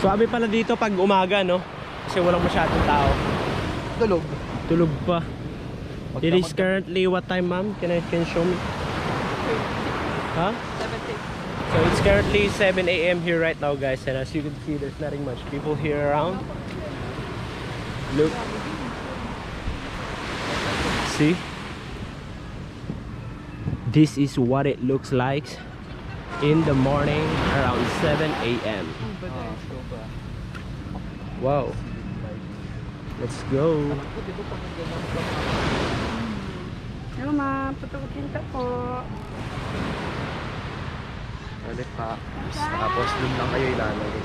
Swabe pala dito pag umaga, no? Kasi walang masyadong tao. Tulog. Tulog pa. It is currently what time, ma'am? Can you show me? Huh? 7:30. So it's currently 7 a.m. here right now, guys, and as you can see, there's nothing much people here around. Look. See? This is what it looks like in the morning around 7 a.m. Wow. Let's go. Hello ma'am, puto-putinta po. Ulit pa. Tapos dun lang kayo ilalagay.